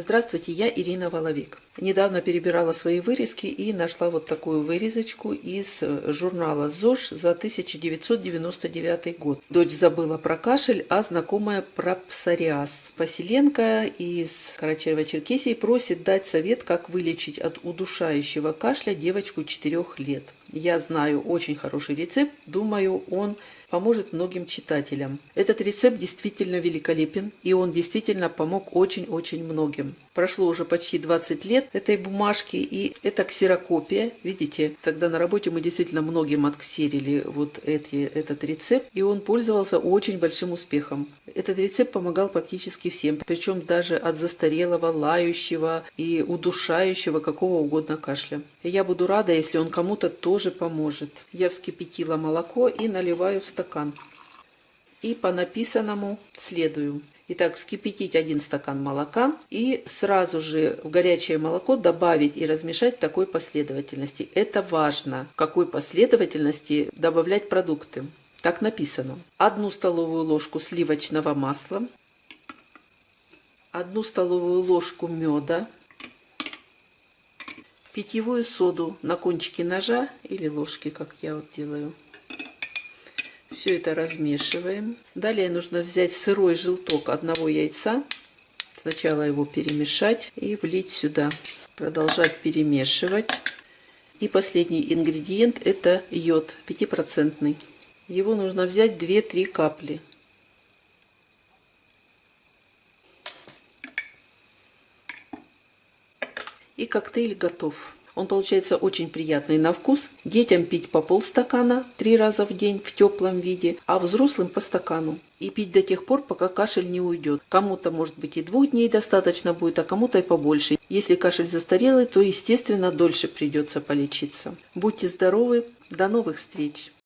Здравствуйте, я Ирина Воловик. Недавно перебирала свои вырезки и нашла вот такую вырезочку из журнала ЗОЖ за 1999 год. Дочь забыла про кашель, а знакомая про псориаз. Поселенка из Карачаево-Черкесии просит дать совет, как вылечить от удушающего кашля девочку 4 лет. Я знаю очень хороший рецепт, думаю, он поможет многим читателям. Этот рецепт действительно великолепен, и он действительно помог очень-очень многим. Прошло уже почти 20 лет этой бумажки, и это ксерокопия. Видите, тогда на работе мы действительно многим отксерили этот рецепт, и он пользовался очень большим успехом. Этот рецепт помогал практически всем, причем даже от застарелого, лающего и удушающего какого угодно кашля. И я буду рада, если он кому-то тоже поможет. Я вскипятила молоко и наливаю в стакан. И по написанному следую. Итак, вскипятить 1 стакан молока и сразу же в горячее молоко добавить и размешать в такой последовательности. Это важно, в какой последовательности добавлять продукты. Так написано. 1 столовую ложку сливочного масла, 1 столовую ложку меда, питьевую соду на кончике ножа или ложки, как я вот делаю. Все это размешиваем. Далее нужно взять сырой желток 1 яйца. Сначала его перемешать и влить сюда. Продолжать перемешивать. И последний ингредиент — это йод 5%. Его нужно взять 2-3 капли. И коктейль готов. Он получается очень приятный на вкус. Детям пить по полстакана 3 раза в день в теплом виде, а взрослым по стакану. И пить до тех пор, пока кашель не уйдет. Кому-то, может быть, и 2 дней достаточно будет, а кому-то и побольше. Если кашель застарелый, то, естественно, дольше придется полечиться. Будьте здоровы, до новых встреч!